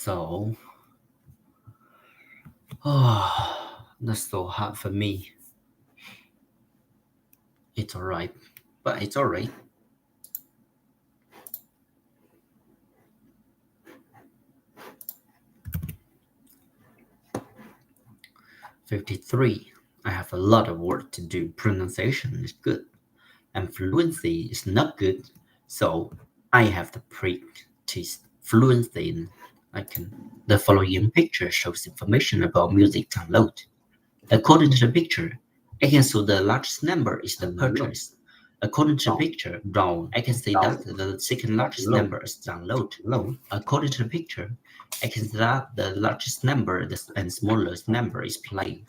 So, that's so hard for me. It's alright, but it's alright. 53. I have a lot of work to do. Pronunciation is good, and fluency is not good. So I have to practice fluency. The following picture shows information about music download. According to the picture, I can see the largest number is the purchase. According to the picture, down, I can see that the second largest number is download. According to the picture, I can see that the largest number and smallest number is play.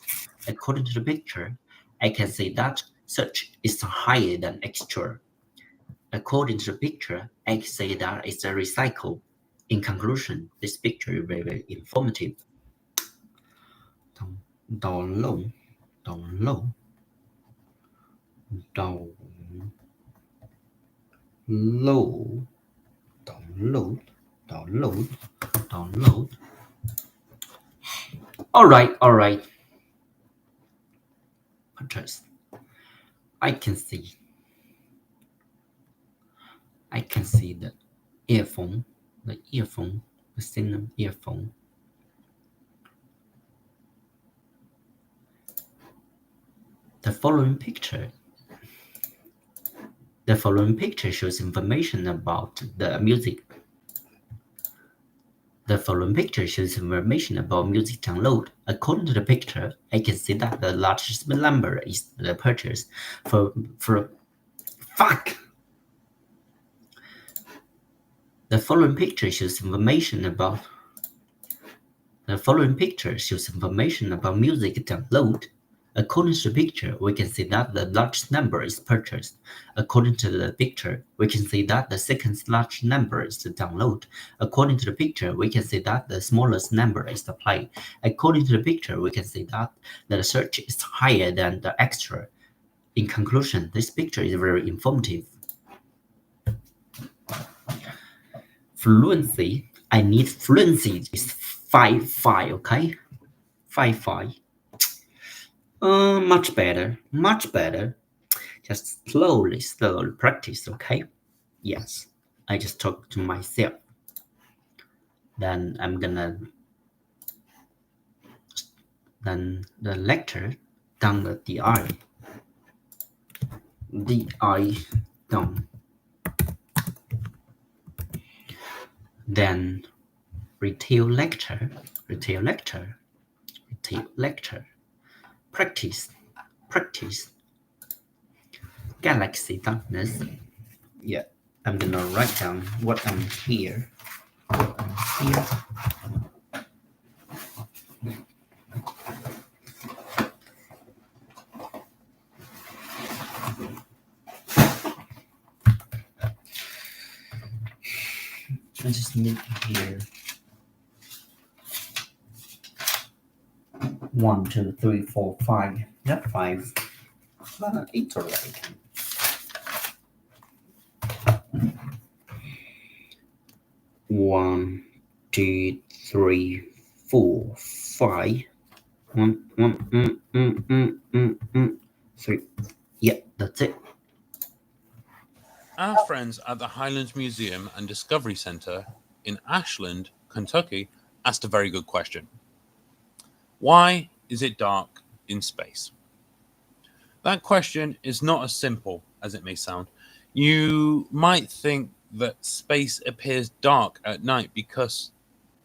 According to the picture, I can see that search is higher than extra. According to the picture, I can say that it's a recycle. In conclusion, this picture is very informative. Download, download, download, download, download, download. All right. Purchase. I can see the earphone, the cinema earphone. The following picture shows information about the music. The following picture shows information about music download. According to the picture, I can see that the largest number is the purchase for fuck. The following picture shows information about music download. According to the picture, we can see that the largest number is purchased. According to the picture, we can see that the second largest number is the download. According to the picture, we can see that the smallest number is the play. According to the picture, we can see that the search is higher than the extra. In conclusion, this picture is very informative. Fluency. I need fluency is 5-5, okay? 5-5. Much better. Just slowly practice, okay? Yes, I just talk to myself. Then the lecture down the DI down. Then retail lecture. Practice. Galaxy darkness. Yeah, I'm gonna write down what I'm here. I just need here 1, 2, 3, 4, 5. Not 5. It's alright. One, 2, 3, 4, 5. 3. Yeah, that's it. Our friends at the Highlands Museum and Discovery Center in Ashland, Kentucky, asked a very good question. Why is it dark in space? That question is not as simple as it may sound. You might think that space appears dark at night because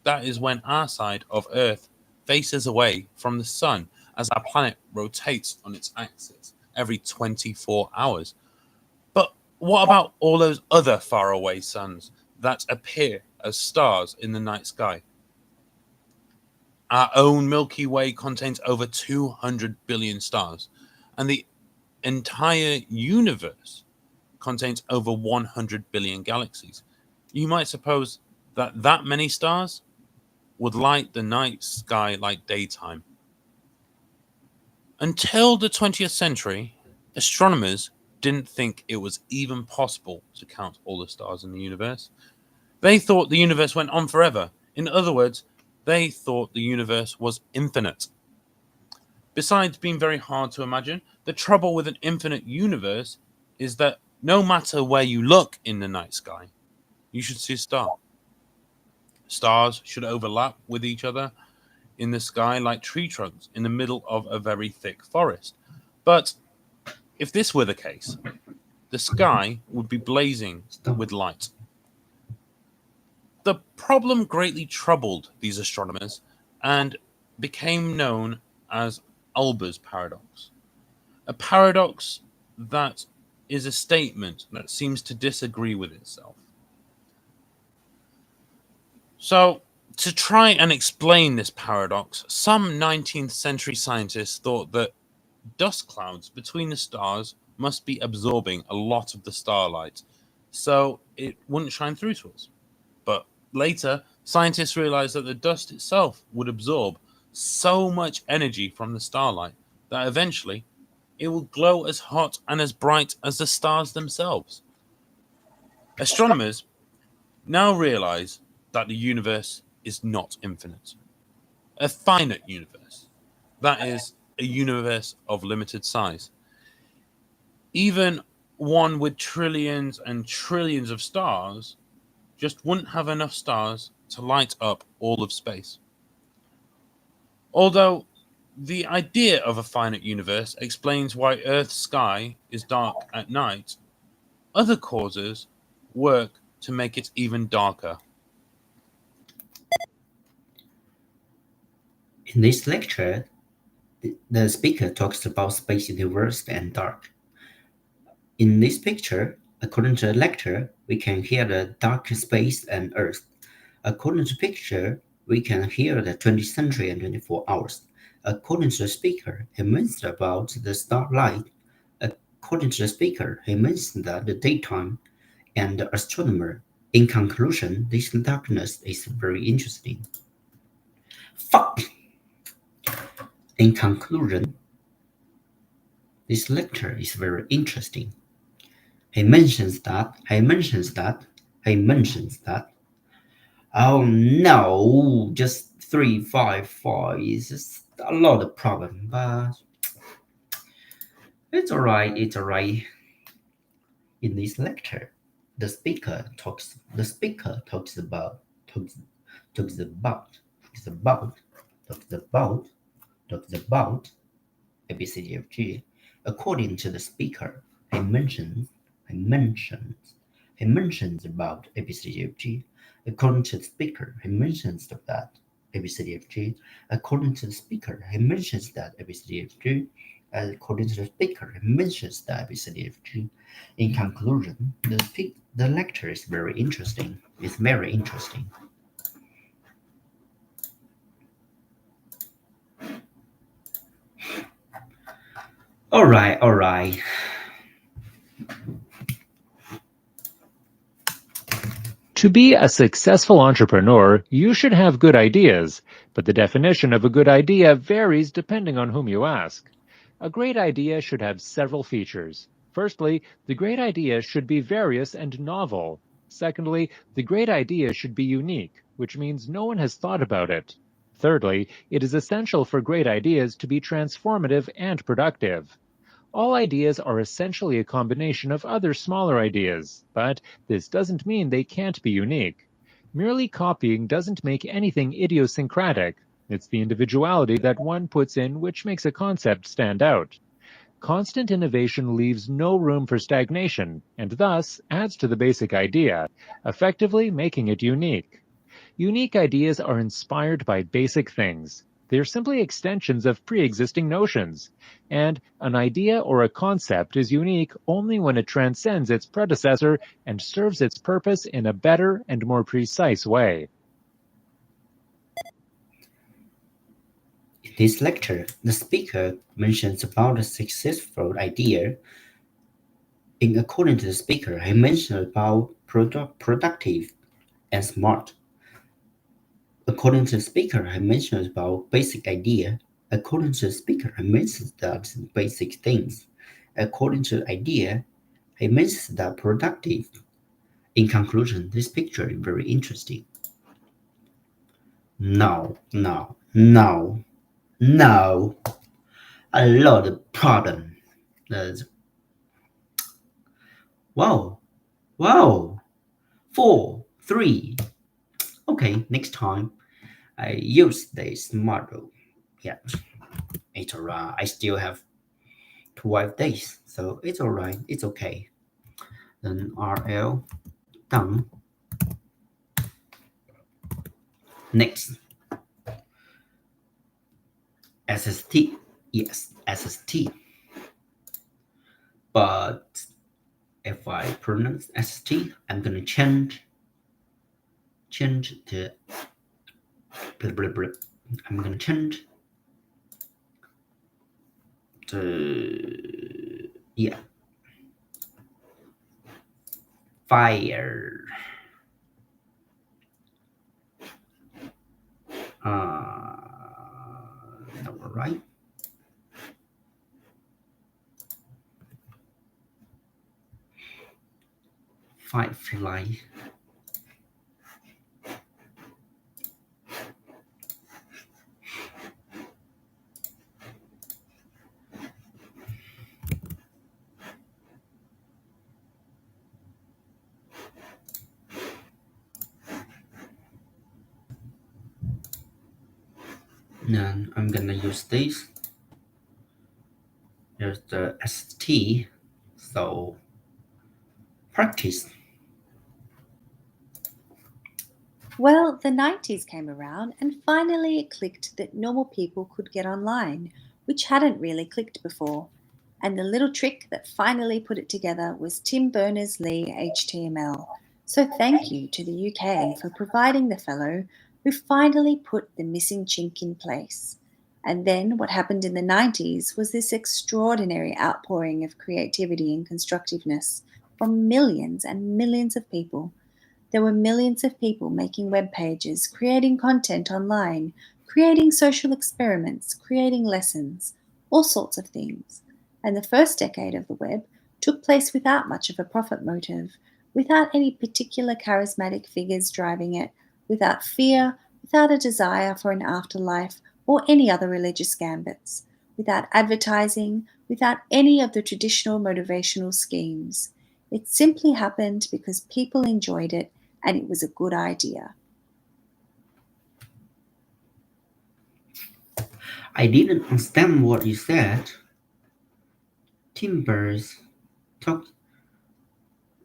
that is when our side of Earth faces away from the sun as our planet rotates on its axis every 24 hours. But what about all those other faraway suns that appear as stars in the night sky? Our own Milky Way contains over 200 billion stars, and the entire universe contains over 100 billion galaxies. You might suppose that many stars would light the night sky like daytime. Until the 20th century, astronomers didn't think it was even possible to count all the stars in the universe. They thought the universe went on forever, In other words, they thought the universe was infinite. Besides being very hard to imagine, the trouble with an infinite universe is that no matter where you look in the night sky, you should see a star. Stars should overlap with each other in the sky like tree trunks in the middle of a very thick forest. But if this were the case, the sky would be blazing Stop. with light. The problem greatly troubled these astronomers and became known as Olbers' paradox. A paradox that is a statement that seems to disagree with itself. So, to try and explain this paradox, some 19th century scientists thought that dust clouds between the stars must be absorbing a lot of the starlight, so it wouldn't shine through to us. But later, scientists realized that the dust itself would absorb so much energy from the starlight that eventually it will glow as hot and as bright as the stars themselves. Astronomers now realize that the universe is not infinite, a finite universe. That is, a universe of limited size. Even one with trillions and trillions of stars just wouldn't have enough stars to light up all of space. Although the idea of a finite universe explains why Earth's sky is dark at night, other causes work to make it even darker. In this lecture, the speaker talks about space universe and dark. In this picture, according to the lecture, we can hear the dark space and Earth. According to the picture, we can hear the 20th century and 24 hours. According to the speaker, he mentioned about the starlight. According to the speaker, he mentioned that the daytime and the astronomer. In conclusion, this darkness is very interesting. Fuck! In conclusion, this lecture is very interesting. He mentions that. Oh no, just 355 is just a lot of problem, but it's alright. It's alright. In this lecture, the speaker talks talks about talks about talks about talks about ABCDFG. According to the speaker, he mentions he mentions he mentions about ABCDFG. According to the speaker, he mentions that ABCDFG. According to the speaker, he mentions that ABCDFG. According to the speaker, he mentions that ABCDFG. In conclusion, the lecture is very interesting. It's very interesting. All right, all right. To be a successful entrepreneur, you should have good ideas, but the definition of a good idea varies depending on whom you ask. A great idea should have several features. Firstly, the great idea should be various and novel. Secondly, the great idea should be unique, which means no one has thought about it. Thirdly, it is essential for great ideas to be transformative and productive. All ideas are essentially a combination of other smaller ideas, but this doesn't mean they can't be unique. Merely copying doesn't make anything idiosyncratic. It's the individuality that one puts in which makes a concept stand out. Constant innovation leaves no room for stagnation, and thus adds to the basic idea, effectively making it unique. Unique ideas are inspired by basic things. They are simply extensions of pre-existing notions. And an idea or a concept is unique only when it transcends its predecessor and serves its purpose in a better and more precise way. In this lecture, the speaker mentions about a successful idea. In according to the speaker, he mentioned about productive and smart. According to the speaker, he mentions about basic idea. According to the speaker, he mentions that basic things. According to the idea, he mentions that productive. In conclusion, this picture is very interesting. No, no, no, no. A lot of problem. There's wow, wow. 4, 3. Okay, next time I use this model. Yeah, it's alright. I still have 12 days, so it's alright. It's okay. Then RL done. Next, SST. Yes, SST. But if I pronounce SST, I'm gonna change the blah, blah, blah. I'm gonna change the yeah fire. No, right? Firefly. And I'm gonna use this. Here's the ST. So practice. Well, the 90s came around and finally it clicked that normal people could get online, which hadn't really clicked before. And the little trick that finally put it together was Tim Berners-Lee HTML. So thank you to the UK for providing the fellow who finally put the missing chink in place. And then what happened in the 90s was this extraordinary outpouring of creativity and constructiveness from millions and millions of people. There were millions of people making web pages, creating content online, creating social experiments, creating lessons, all sorts of things. And the first decade of the web took place without much of a profit motive, without any particular charismatic figures driving it, without fear, without a desire for an afterlife or any other religious gambits, without advertising, without any of the traditional motivational schemes. It simply happened because people enjoyed it and it was a good idea. I didn't understand what you said. Timbers talk.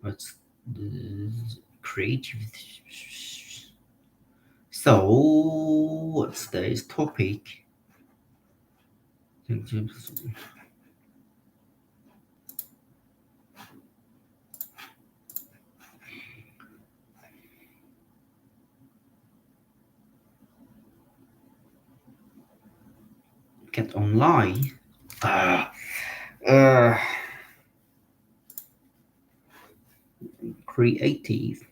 What's the creative? So what's this topic? Get online. Ah, uh, creative.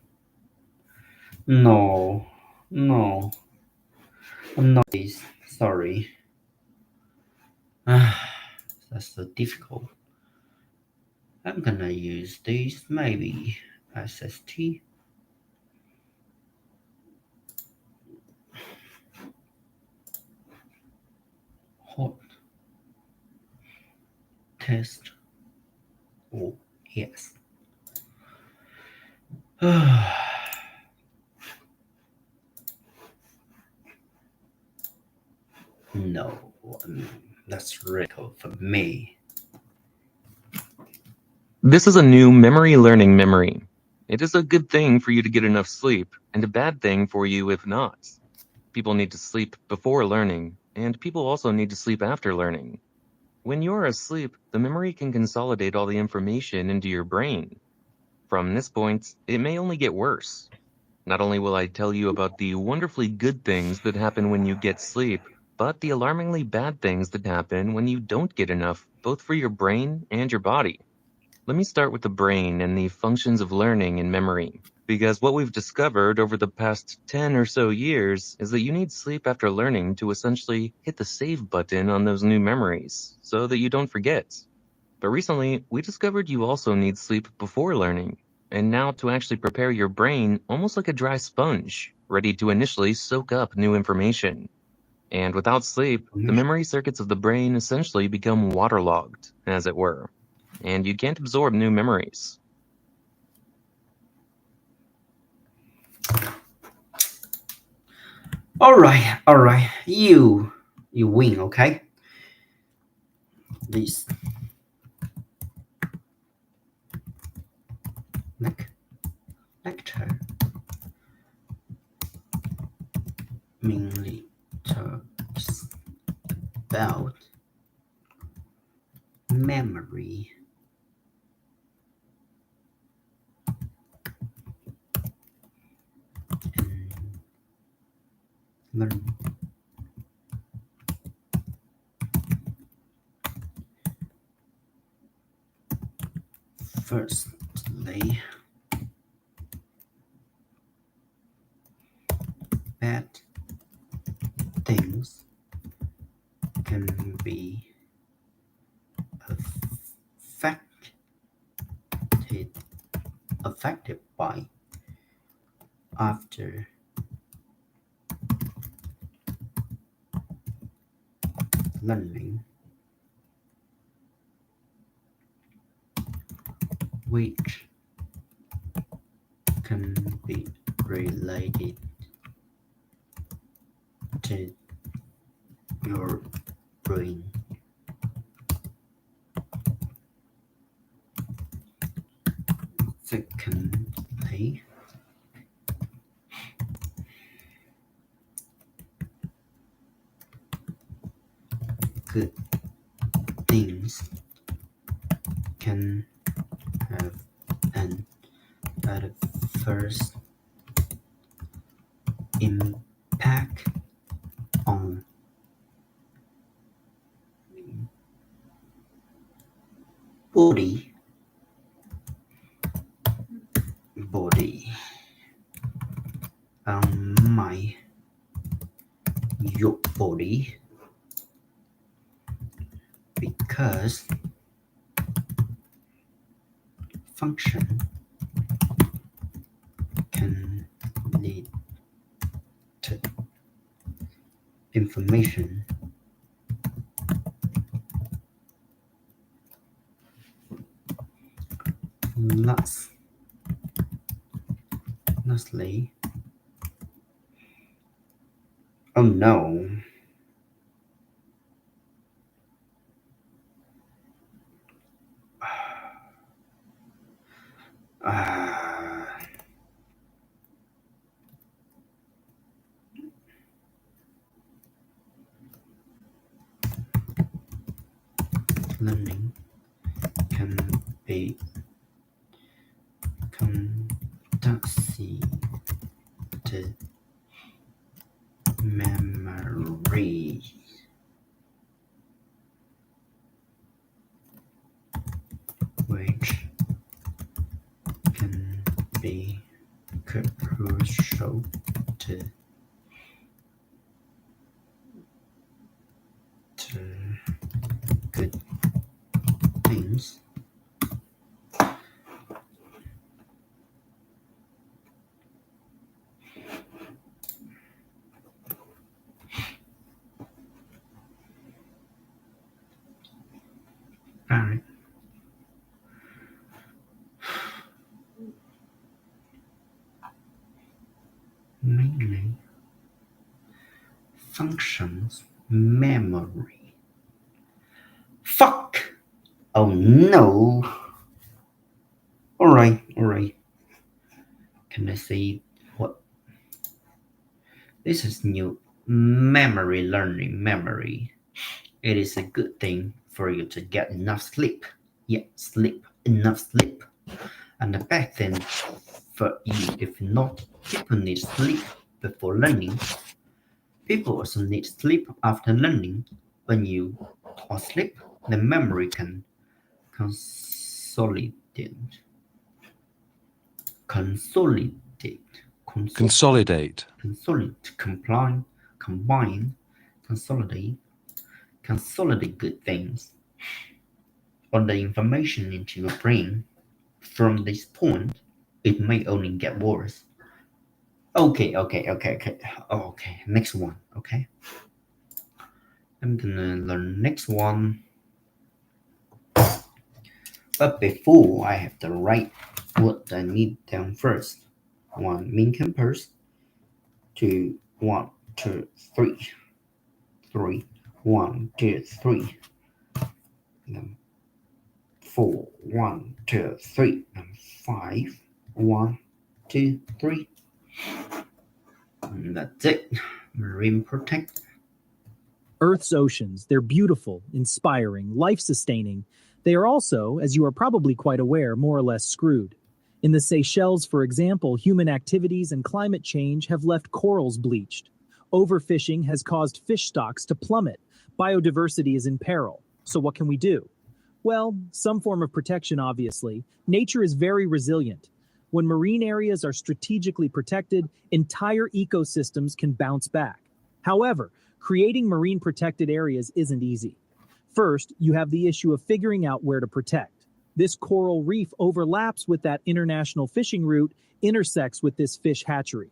No, no, I'm not this. Sorry. That's so difficult. I'm gonna use this maybe SST. Hot test. Oh yes. No, that's critical for me. This is a new memory learning memory. It is a good thing for you to get enough sleep, and a bad thing for you if not. People need to sleep before learning, and people also need to sleep after learning. When you're asleep, the memory can consolidate all the information into your brain. From this point, it may only get worse. Not only will I tell you about the wonderfully good things that happen when you get sleep, but the alarmingly bad things that happen when you don't get enough, both for your brain and your body. Let me start with the brain and the functions of learning and memory, because what we've discovered over the past 10 or so years is that you need sleep after learning to essentially hit the save button on those new memories, so that you don't forget. But recently, we discovered you also need sleep before learning. And now to actually prepare your brain almost like a dry sponge, ready to initially soak up new information. And without sleep, the memory circuits of the brain essentially become waterlogged, as it were, and you can't absorb new memories. All right. You win, okay? This lecture mainly talks about memory and learning. Firstly, bad things can be affected affected by after learning, which can be related to your brain. Secondly, good things can have an adverse impact on body body my your body because function can lead to information loss. Lastly, oh no, uh, learning can be conducive to memory, which can be crucial to to good things. Alright. Mainly functions memory. Fuck! Oh no! Alright. Can I say what? This is new memory learning memory. It is a good thing for you to get enough sleep. Yeah, sleep, enough sleep. And the bad thing for you, if not, people need sleep before learning. People also need sleep after learning. When you are asleep, the memory can consolidate, consolidate, Consolidate. consolidate, combine, consolidate, consolidate good things or the information into your brain. From this point, it may only get worse. Okay. Okay, next one. Okay. I'm gonna learn next one. But before I have to write what I need down first. One main campus. Two, one, two, three. Three, one, two, three. Then four, one, two, three. And five, one, two, three. And that's it. Marine protect. Earth's oceans, they're beautiful, inspiring, life-sustaining. They are also, as you are probably quite aware, more or less screwed. In the Seychelles, for example, human activities and climate change have left corals bleached. Overfishing has caused fish stocks to plummet. Biodiversity is in peril. So what can we do? Well, some form of protection, obviously. Nature is very resilient. When marine areas are strategically protected, entire ecosystems can bounce back. However, creating marine protected areas isn't easy. First, you have the issue of figuring out where to protect. This coral reef overlaps with that international fishing route, intersects with this fish hatchery.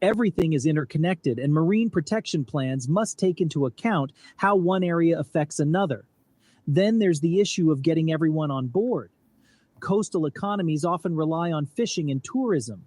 Everything is interconnected, and marine protection plans must take into account how one area affects another. Then there's the issue of getting everyone on board. Coastal economies often rely on fishing and tourism.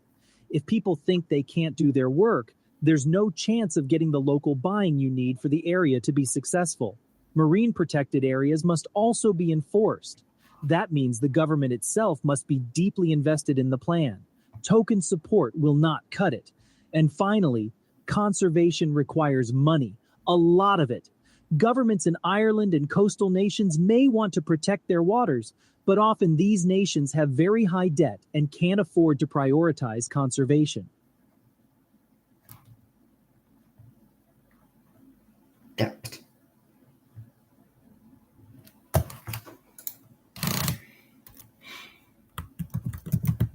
If people think they can't do their work, there's no chance of getting the local buying you need for the area to be successful. Marine protected areas must also be enforced. That means the government itself must be deeply invested in the plan. Token support will not cut it. And finally, conservation requires money, a lot of it. Governments in Ireland and coastal nations may want to protect their waters, but often these nations have very high debt and can't afford to prioritize conservation. Depth.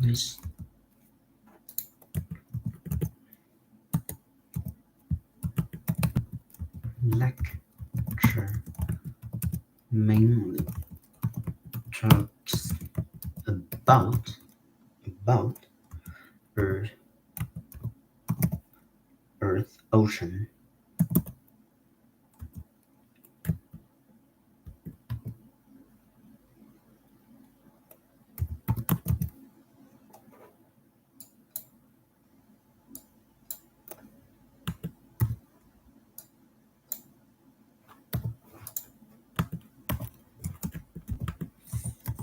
This lecture mainly talks about Earth, ocean.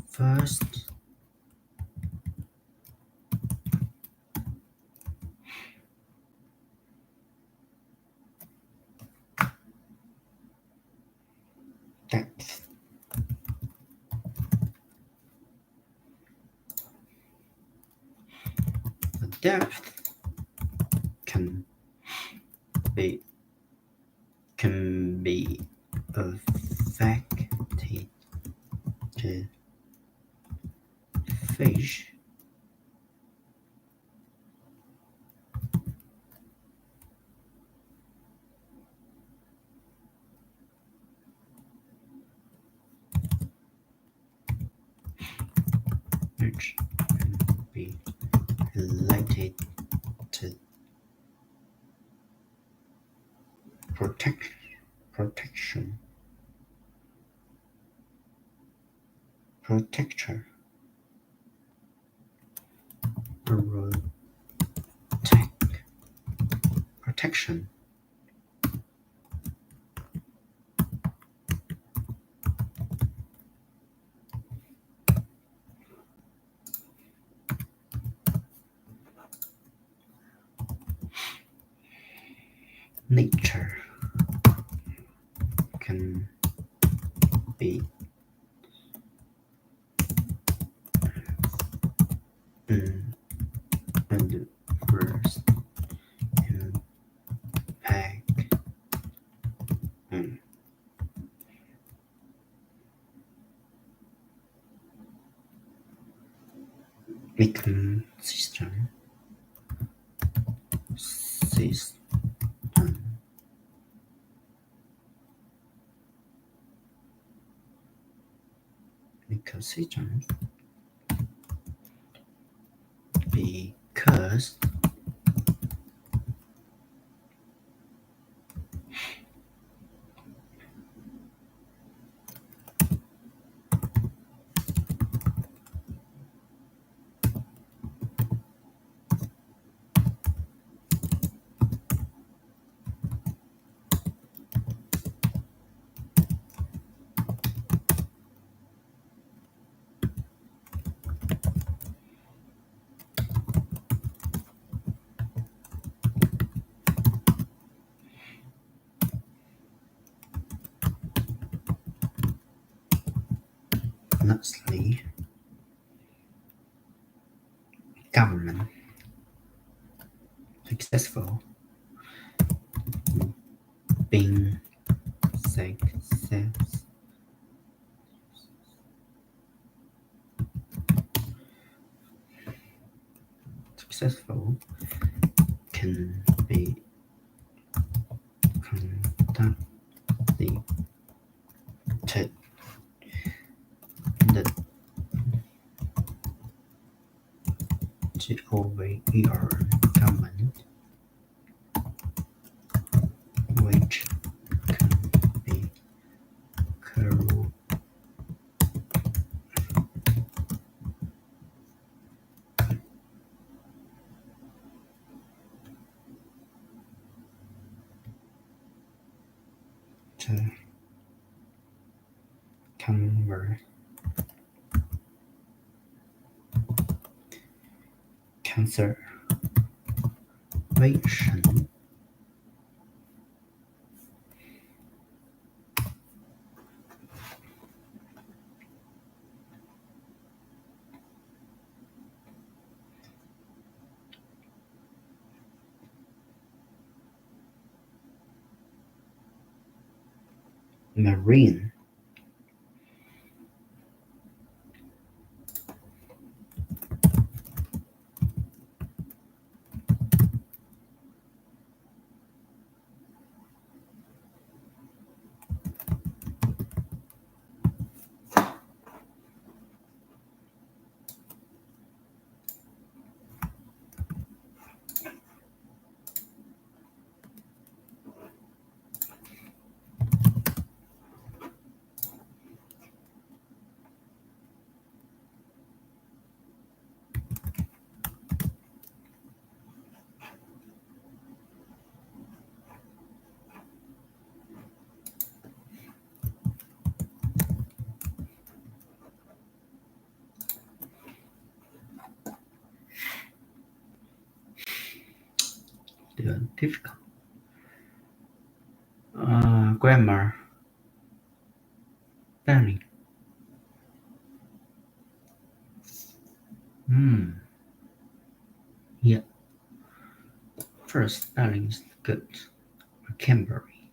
First, depth. The depth can be affected fish which can be related to protection protector protection nature can be adverse impact on ecosystem ecosystems be was mostly government successful being successful can be conducted the to obey your government, which can be corrupt conservation, marine they are difficult. Grammar learning. Yeah. First, learning is good. Vocabulary,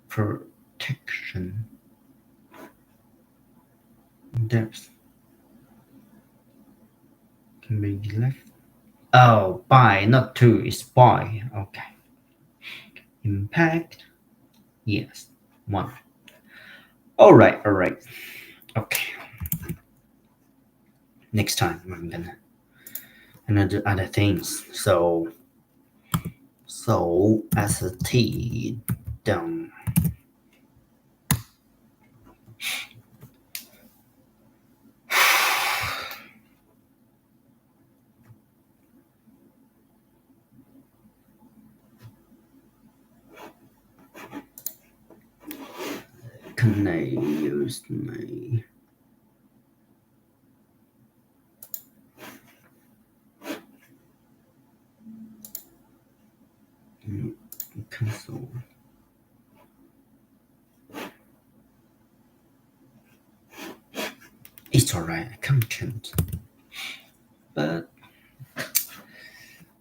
protection, depth can be left. Oh, by, not to, is by. Okay. Impact, yes. One. All right. Okay. Next time I'm gonna do other things. So as a T down. Can I use my console? It's alright, I can change. But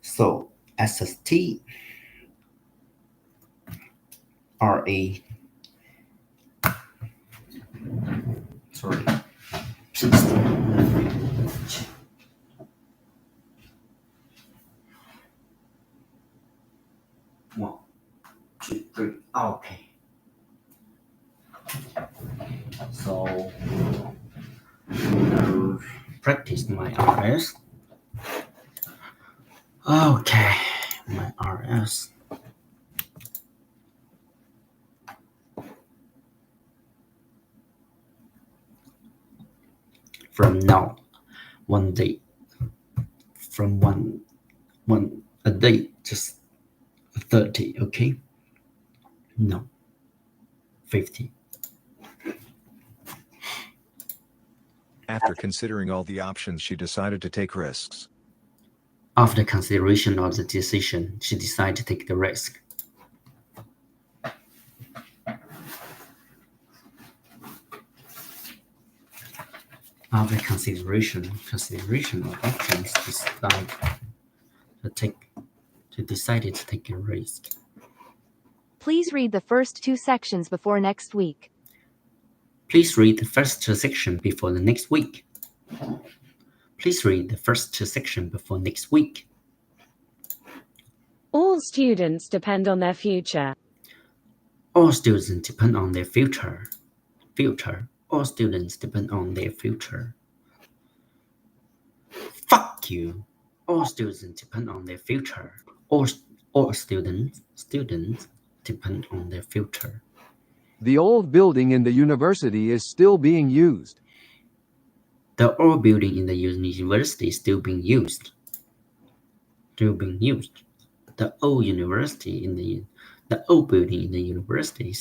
so SST RA, sorry, 1, 2, 3. Okay. So practice my RS. Okay, my RS. From now, one day, from one a day, just 30, okay? No, 50. After considering all the options, she decided to take risks. After consideration of the decision, she decided to take the risk. After consideration of options, decided to take a risk. Please read the first 2 sections before next week. Please read the first 2 sections before the next week. Please read the first 2 sections before next week. All students depend on their future. All students depend on their future. All students depend on their future. Fuck you. All students depend on their future. All students depend on their future. The old building in the university is still being used. The old building in the university is still being used. The old building in the university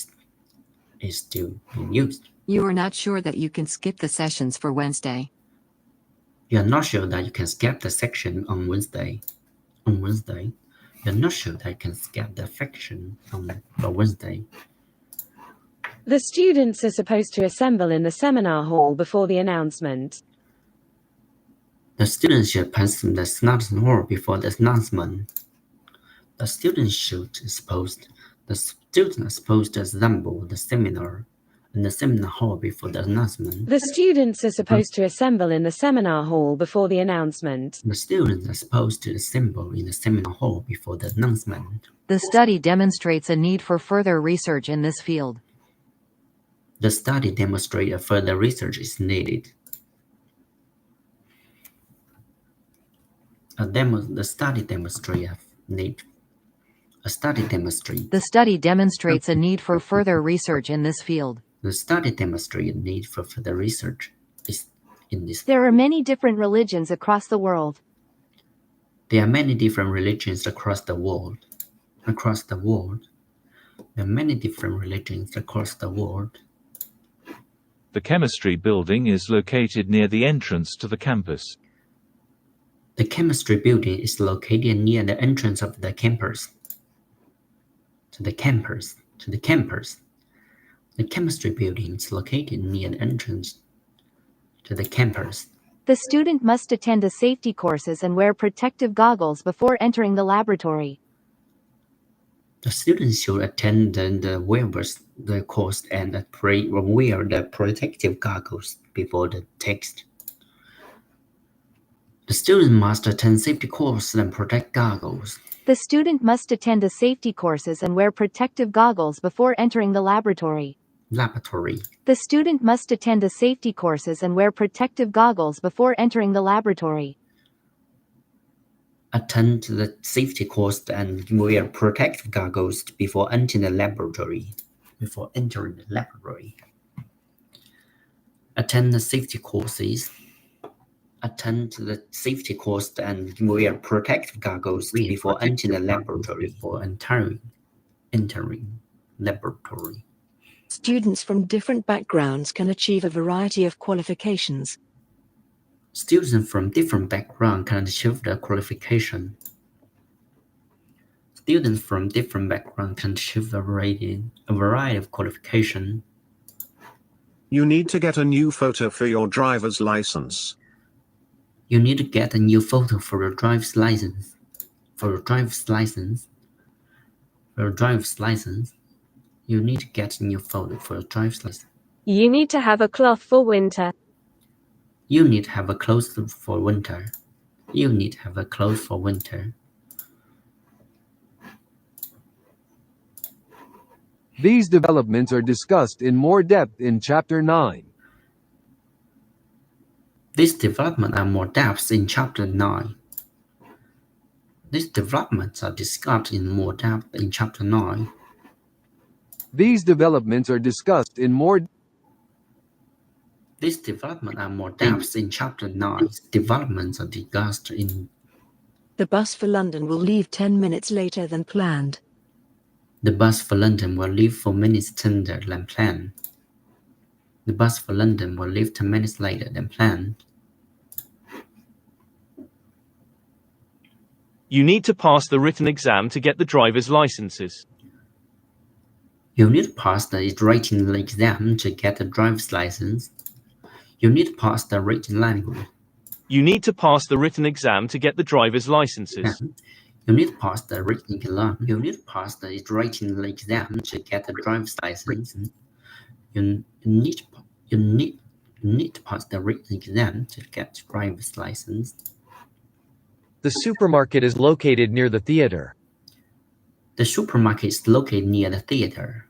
is still being used. You are not sure that you can skip the sessions for Wednesday. You are not sure that you can skip the section on Wednesday. You're not sure that you can skip the section on Wednesday. The students are supposed to assemble in the seminar hall before the announcement. The students should pass the seminar hall before the announcement. The students are supposed to assemble the seminar in the seminar hall before the announcement. The students are supposed to assemble in the seminar hall before the announcement. The students are supposed to assemble in the seminar hall before the announcement. The study demonstrates a need for further research in this field. The study demonstrates a further research is needed. The study demonstrates a need for further research in this field. The study demonstrates a need for further research in this. There are many different religions across the world. There are many different religions across the world. There are many different religions across the world. The chemistry building is located near the entrance to the campus. The chemistry building is located near the entrance of the campus. The chemistry building is located near the entrance to the campus. The student must attend the safety courses and wear protective goggles before entering the laboratory. The students should attend the course and wear the protective goggles before the test. The student must attend safety courses and protect goggles. The student must attend the safety courses and wear protective goggles before entering the laboratory. The student must attend the safety courses and wear protective goggles before entering the laboratory. Attend the safety course and wear protective goggles before entering the laboratory. Attend the safety courses. Attend the safety course and wear protective goggles before entering the laboratory. Entering laboratory. Students from different backgrounds can achieve a variety of qualifications. Students from different backgrounds can achieve the qualification. Students from different backgrounds can achieve a variety of qualification. You need to get a new photo for your driver's license. You need to get a new photo for your driver's license. You need to get a new photo for your driver's license. You need to have a cloth for winter. You need to have a clothes for winter. You need to have a clothes for winter. These developments are discussed in more depth in Chapter 9. This development are more depths in Chapter 9. These developments are discussed in more depth in Chapter 9. These developments are discussed in more These developments are more depths in Chapter 9. Developments are discussed in. The bus for London will leave 10 minutes later than planned. The bus for London will leave 4 minutes later than planned. The bus for London will leave 10 minutes later than planned. You need to pass the written exam to get the driver's licenses. You need to pass the written exam to get the driver's license. You need to pass the written language. You need to pass the written exam to get the driver's licenses. You need to pass the written exam. You need to pass the written exam to get the driver's license. You need to pass the written exam to get the driver's license. The supermarket is located near the theater. The supermarket is located near the theater.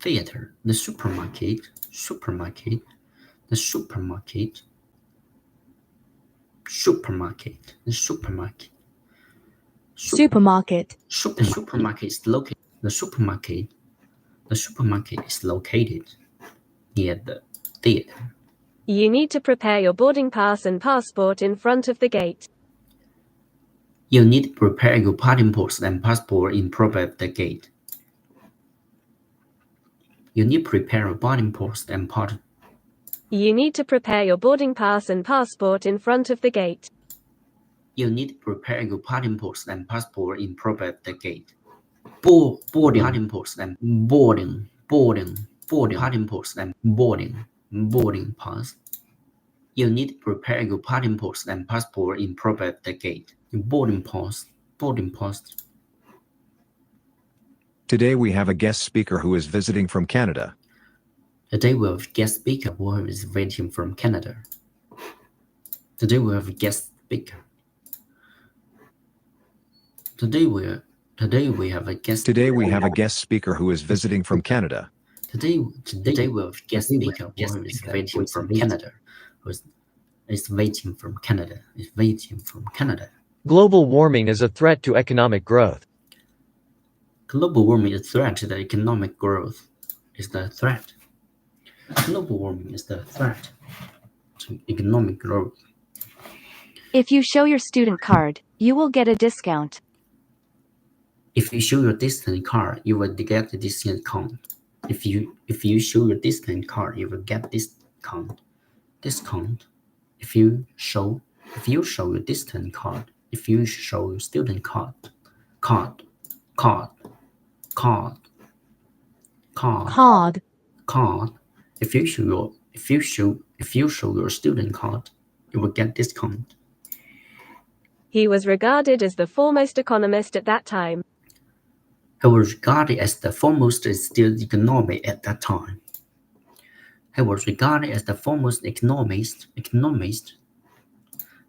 Theater. The supermarket. Supermarket. The supermarket. Supermarket. The supermarket. Supermarket. The supermarket is located. The supermarket. The supermarket is located near the theater. You need to prepare your boarding pass and passport in front of the gate. You need to prepare your boarding pass and passport in front of the gate. You need to prepare a boarding pass and passport. You need to prepare your boarding pass and passport in front of the gate. You need to prepare your boarding pass and passport in front of the gate. Boarding pass and boarding pass and boarding pass. You need to prepare your boarding pass and passport in front of the gate. Boarding pass. Today we have a guest speaker who is visiting from Canada. Today we have a guest speaker who is visiting from Canada. Today we have a guest speaker. Today we have a guest. Today we have a guest speaker who is visiting from Canada. Today we have a guest speaker who is visiting from Canada. Is waiting from Canada. Is waiting from Canada. Global warming is a threat to economic growth. Global warming is a threat to the economic growth. Is the threat. Global warming is the threat to economic growth. If you show your student card, you will get a discount. If you show your discount card, you will get a discount. If you show your discount card, you will get discount. If you show your discount card, if you show your student card. If you show your student card, you will get discount. He was regarded as the foremost economist at that time. He was regarded as the foremost economist at that time. He was regarded as the foremost economist.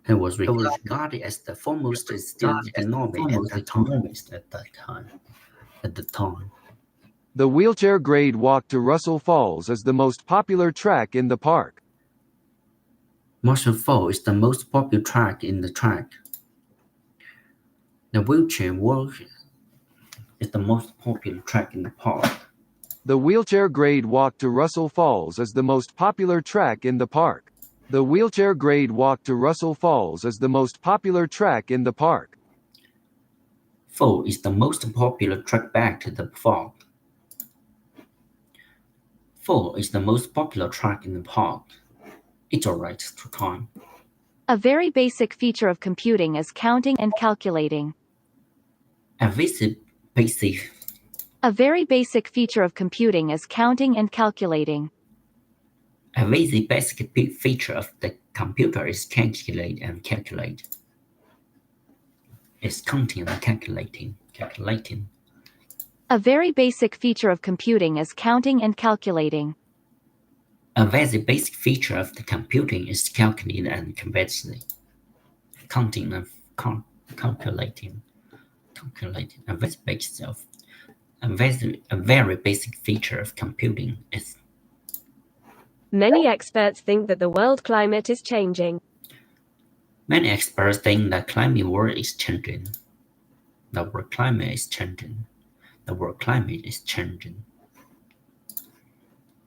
He was regarded as the foremost economist at that time. The wheelchair grade walk to Russell Falls is the most popular track in the park. Russell Falls is the most popular track in the track. The wheelchair walk is the most popular track in the park. The wheelchair grade walk to Russell Falls is the most popular track in the park. The wheelchair grade walk to Russell Falls is the most popular track in the park. Fall is the most popular track back to the park. Fall is the most popular track in the park. It's alright to time. A very basic feature of computing is counting and calculating. A very basic feature of computing is counting and calculating. A very basic feature of the computer is calculate. It's counting and calculating. A very basic feature of computing is counting and calculating. A very basic feature of the computing is calculating and conversing. Counting and calculating. A very basic feature of computing is Many experts think that the world climate is changing. Many experts think that climate world is changing. The world climate is changing. The world climate is changing.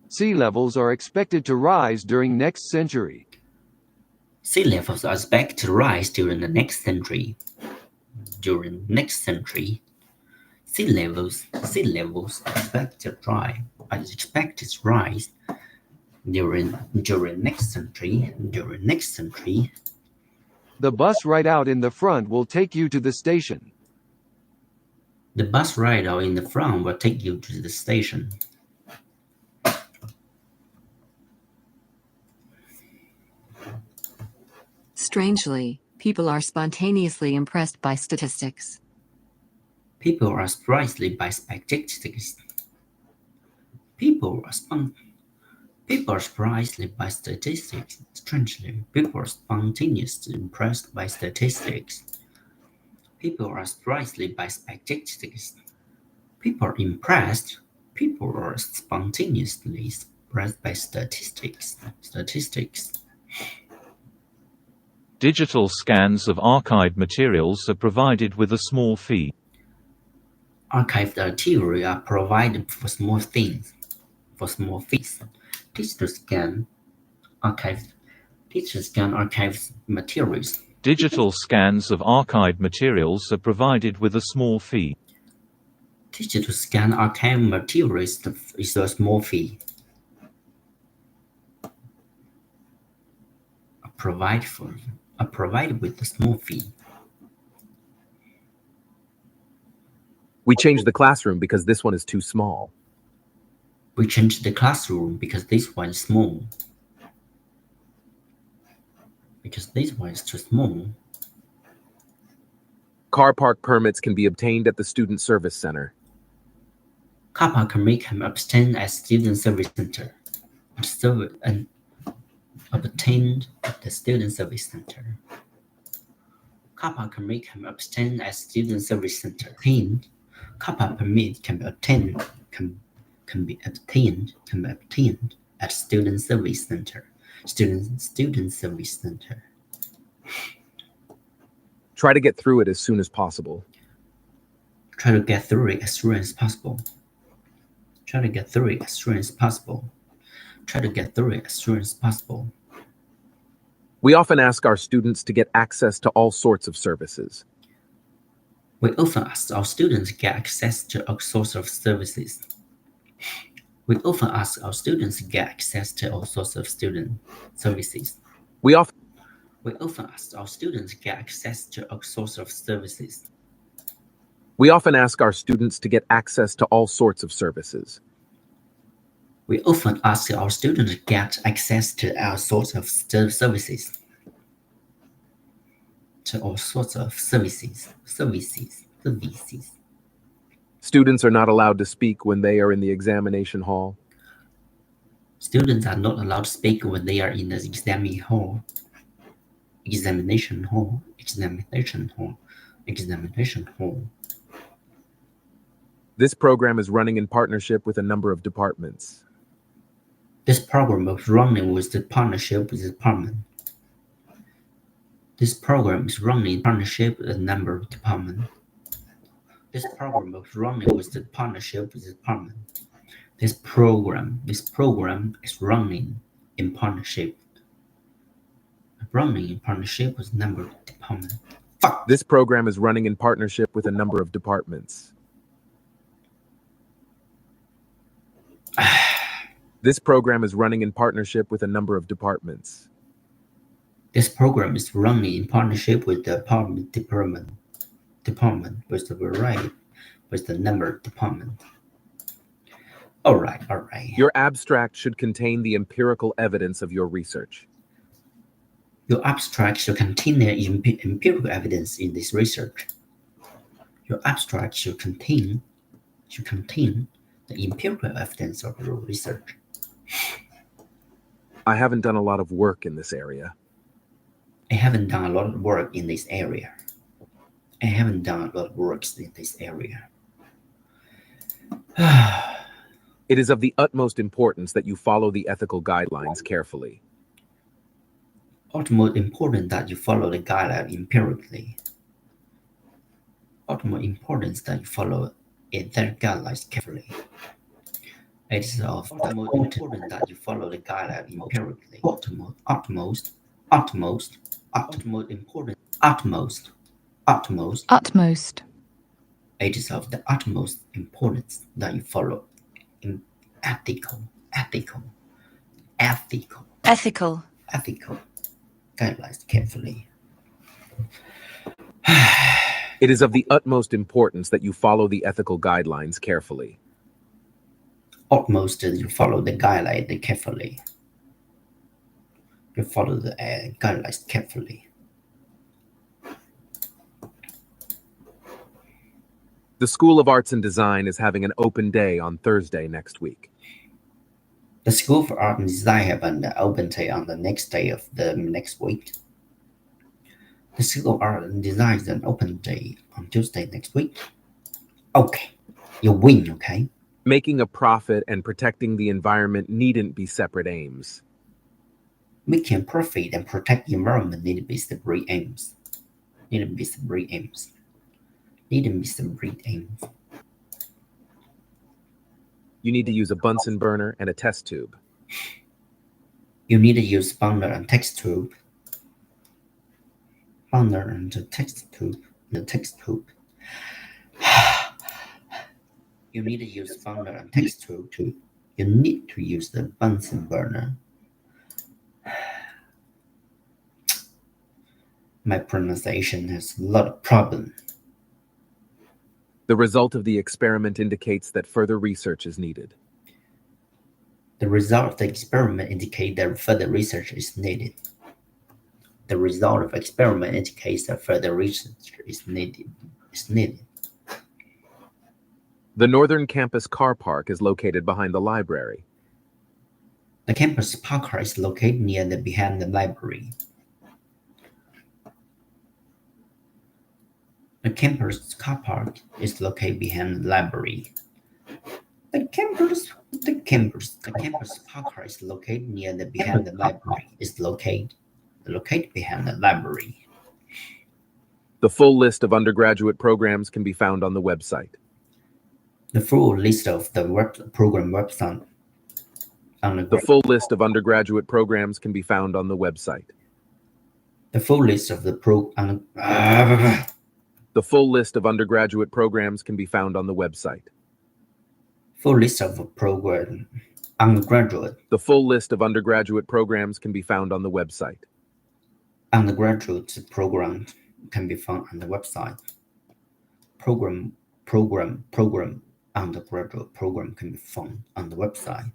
Sea levels are expected to rise during next century. Sea levels are expected to rise during the next century. During next century, sea levels are expected to rise during next century. During next century, The bus right out in the front will take you to the station. the bus ride out in the front will take you to the station. Strangely, people are spontaneously impressed by statistics. People are surprised by statistics. People are surprised by statistics. Strangely, people are spontaneously impressed by statistics. People are surprised by statistics. People are impressed. People are spontaneously impressed by statistics. Digital scans of archived materials are provided with a small fee. Archived material are provided for small fees. Digital scan archives materials. Digital scans of archived materials are provided with a small fee. Digital scan archive materials is a small fee. Provided with a small fee. We changed the classroom because this one is too small. We changed the classroom because this one is small. Because this one is too small. Car park permits can be obtained at the Student Service Center. Car park permit can be obtained at Student Service Center. Obtained at the Student Service Center. Car park permit can be obtained at Student Service Center. Car park permit can be obtained at Student Service Center. Student Service Center. Try to get through it as soon as possible. Try to get through it as soon as possible. Try to get through it as soon as possible. Try to get through it as soon as possible. We often ask our students to get access to all sorts of services. We often ask our students to get access to all sorts of services. We often ask our students to get access to all sorts of student services. We often ask our students to get access to all sorts of services. We often ask our students to get access to all sorts of services. We often ask our students to get access to all sorts of services. To all sorts of services. Students are not allowed to speak when they are in the examination hall. Students are not allowed to speak when they are in the examination hall. This program is running in partnership with a number of departments. This program is running with the partnership with the department. This program is running in partnership with a number of departments. This program is running with the partnership with the department. This program is running in partnership. With a number of departments. This program is running in partnership with a number of departments. This program is running in partnership with a number of departments. This program is running in partnership with the department with the variety with the number of department. All right. Your abstract should contain the empirical evidence of your research. Your abstract should contain the empirical evidence in this research. Your abstract should contain the empirical evidence of your research. I haven't done a lot of work in this area. I haven't done a lot of work in this area. It is of the utmost importance that you follow the ethical guidelines carefully. Utmost important that you follow the guideline empirically. Utmost importance that you follow their guidelines carefully. It is of utmost important that you follow the guideline empirically. Utmost important. Utmost. It is of the utmost importance that you follow in ethical Ethical. guidelines carefully. It is of the utmost importance that you follow the ethical guidelines carefully. Utmost that you follow the guideline carefully. You follow the guidelines carefully. The School of Arts and Design is having an open day on Thursday next week. The School of Art and Design have an open day on the next day of the next week. The School of Art and Design is an open day on Tuesday next week. Okay, you win, okay? Making a profit and protecting the environment needn't be separate aims. Making a profit and protect the environment need to be separate aims. Needn't be separate aims. You need to use a Bunsen burner and a test tube. You need to use burner and test tube. Burner and the test tube. You need to use burner and test tube too. You need to use the Bunsen burner. My pronunciation has a lot of problem. The result of the experiment indicates that further research is needed. The result of the experiment indicates that further research is needed. The result of experiment indicates that further research is needed. The Northern Campus car park is located behind the library. The campus park car is located behind the library. The campus car park is located behind the library. The campus park car is located behind the library. Is located behind the library. The full list of undergraduate programs can be found on the website. The full list of the program website. The full list of undergraduate programs can be found on the website. The full list of the The full list of undergraduate programs can be found on the website. Full list of program undergraduate. The full list of undergraduate programs can be found on the website. Undergraduate program can be found on the website. Program undergraduate program can be found on the website.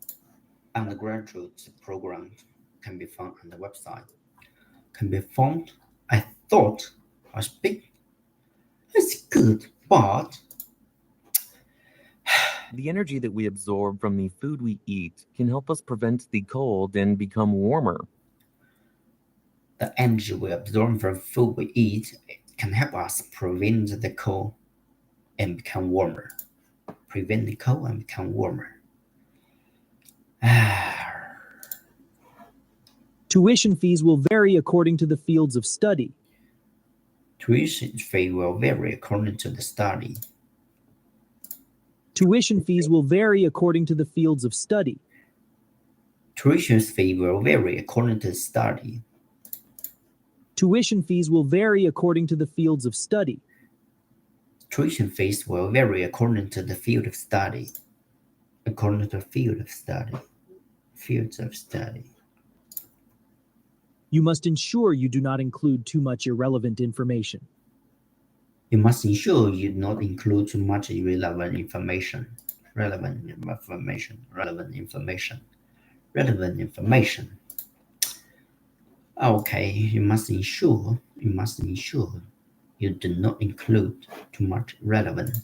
Undergraduate program can be found on the website. Can be found. I thought I speak. It's good, but the energy that we absorb from the food we eat can help us prevent the cold and become warmer. The energy we absorb from food we eat can help us prevent the cold and become warmer. Prevent the cold and become warmer. Tuition fees will vary according to the fields of study. Tuition fee will vary according to the study. Tuition fees will vary according to the fields of study. Tuition fee will vary according to the study. Tuition fees will vary according to the fields of study. Tuition fees will vary according to the field of study. According to the field of study. Fields of study. You must ensure you do not include too much irrelevant information. You must ensure you do not include too much irrelevant information. Relevant information. Okay, you must ensure you do not include too much irrelevant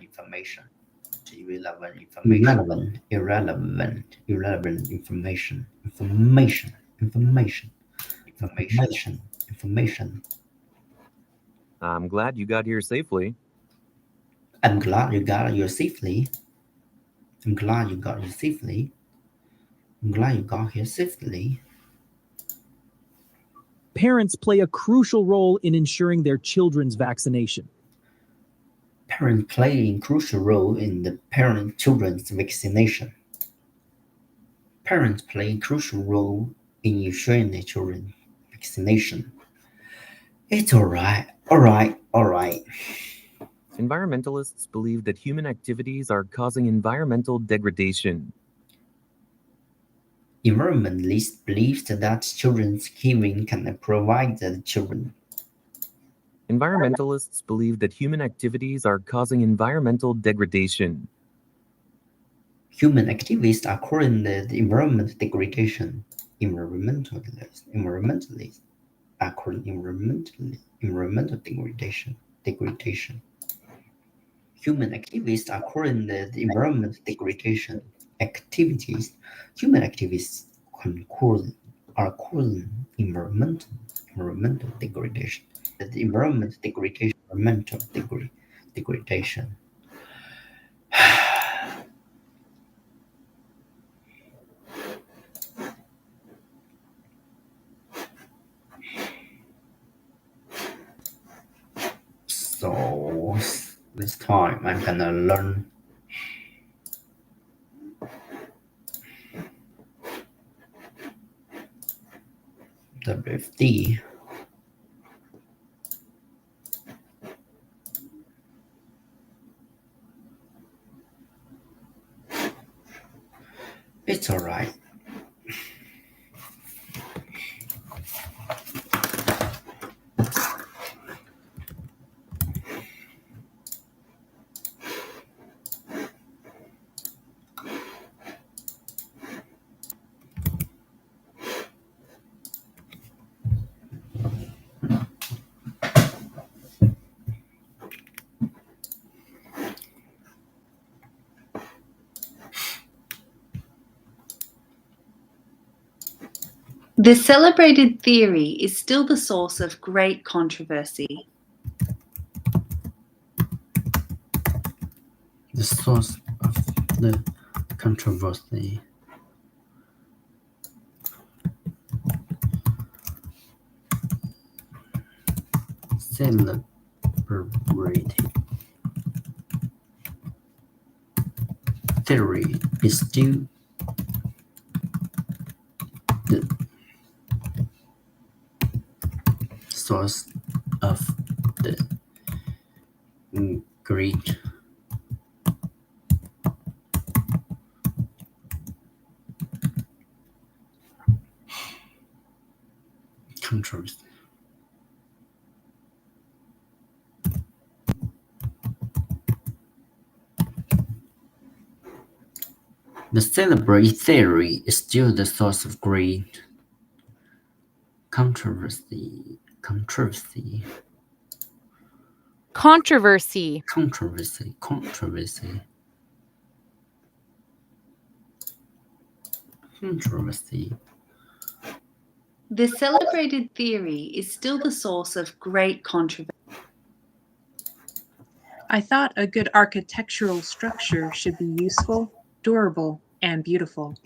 information. Irrelevant information. I'm glad you got here safely. I'm glad you got here safely. I'm glad you got here safely. I'm glad you got here safely. Parents play a crucial role in ensuring their children's vaccination. Parents play a crucial role in the children's vaccination. Parents play a crucial role in ensuring their children's vaccination. It's alright. Environmentalists believe that human activities are causing environmental degradation. Environmentalists believe that children's giving can provide the children. Environmentalists believe that human activities are causing environmental degradation. Human activities are causing the environmental degradation. Environmentalists are causing environmental degradation. Human activities are causing the environmental degradation. Human activities are causing environmental degradation. The environmental degradation. So this time I'm gonna learn WFD. It's alright. The celebrated theory is still the source of great controversy. The source of the controversy. Celebrated theory is still the source of the great controversy. The celebrated theory is still the source of great controversy. Controversy. The celebrated theory is still the source of great controversy. I thought a good architectural structure should be useful, durable, and beautiful.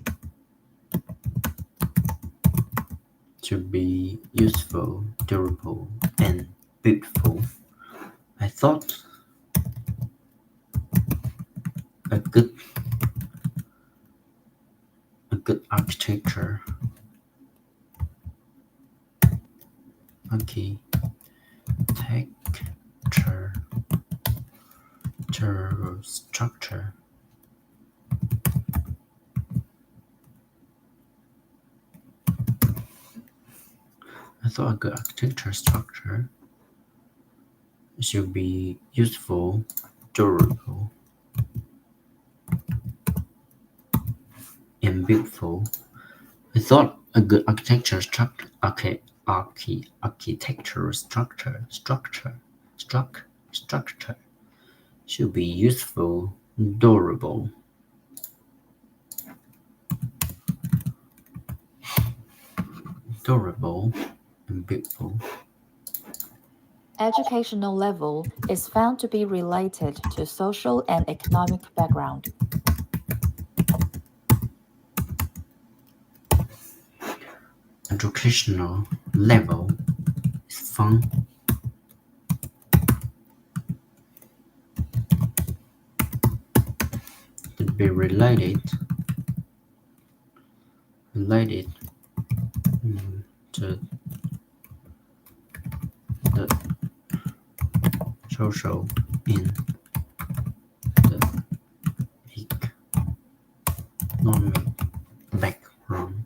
To be useful, durable, and beautiful. I thought a good architecture. Structure. I thought a good architecture structure should be useful, durable, and beautiful. I thought a good architecture structure should be useful, durable, and beautiful. Educational level is found to be related to social and economic background. educational level is found to be related to the social in the economic background.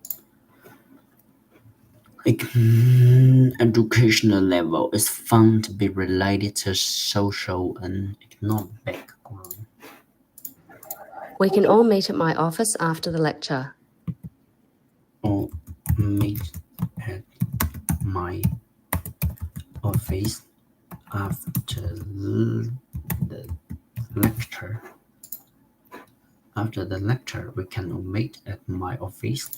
Educational level is found to be related to social and economic background. We can all meet at my office after the lecture. Or meet at my office after the lecture. After the lecture, we can all meet at my office.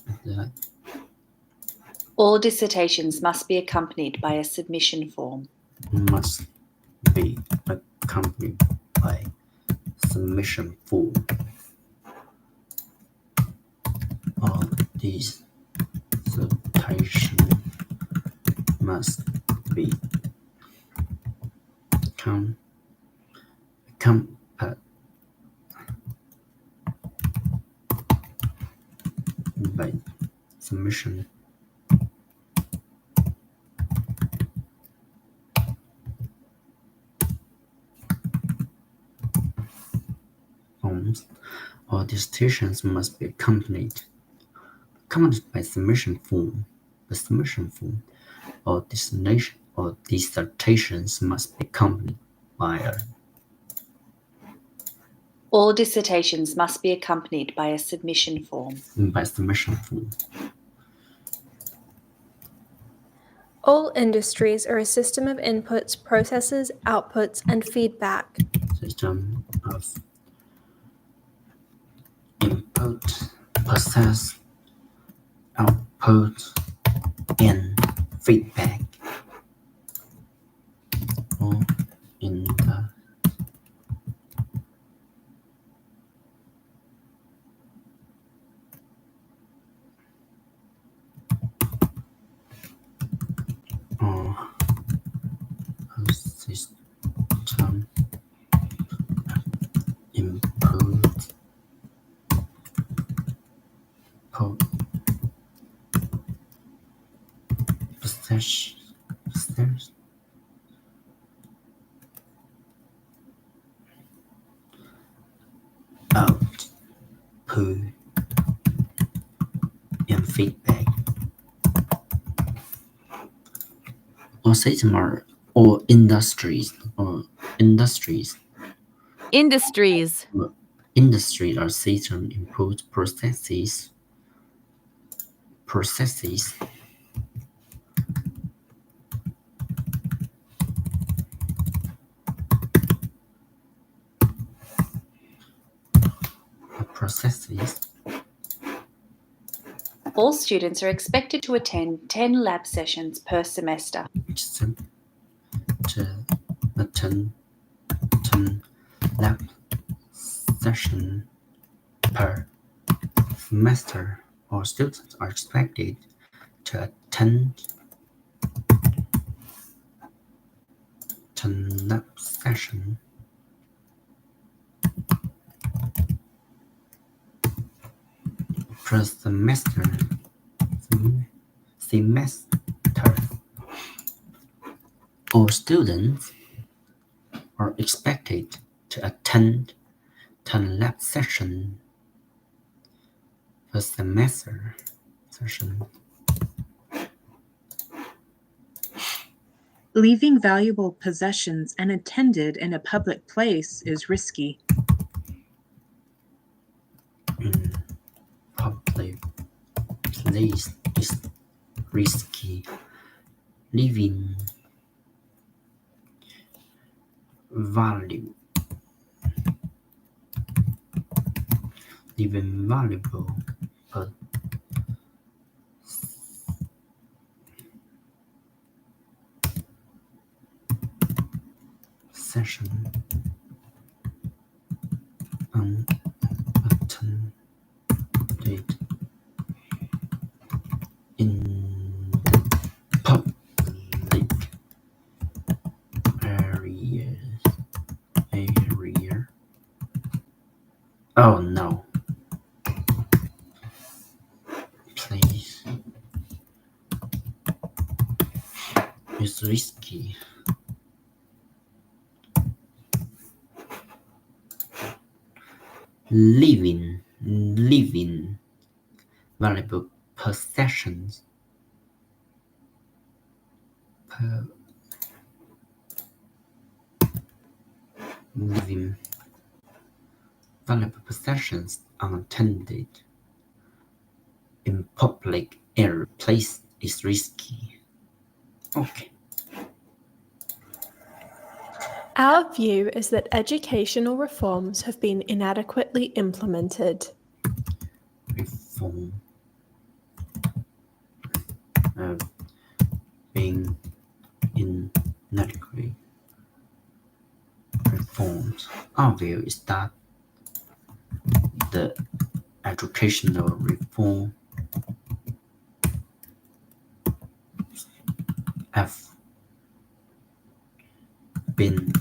All dissertations must be accompanied by a submission form. Must be accompanied by submission form. All these dissertations must be accompanied by submission forms. All dissertations must be accompanied by submission form. The submission form or dissertations must be accompanied by a All dissertations must be accompanied by a submission form. Submission form. All industries are a system of inputs, processes, outputs, and feedback. System of input, process, output, and feedback. All in the system input, process, output, and feedback. Or system are or industries. Industries are system input processes All students are expected to attend 10 lab sessions per semester. To attend 10 lab sessions per semester. All students are expected to attend 10 lab sessions per semester. All students are expected to attend 10 lab sessions per semester. Leaving valuable possessions unattended in a public place is risky. Public place is risky. Leaving valuable session unattended in Oh no. Please. It's risky. Living valuable possessions. Living valuable possessions unattended in public area place is risky. Okay. Our view is that educational reforms have been inadequately implemented. Reform being inadequate reforms. Our view is that the educational reform have been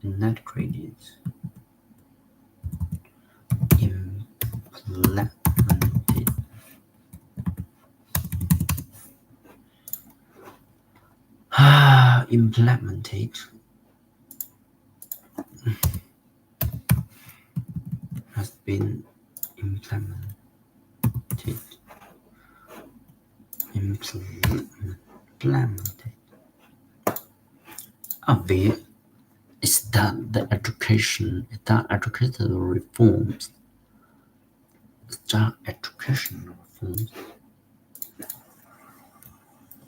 inadequate implemented has been implemented a view is that the educational reforms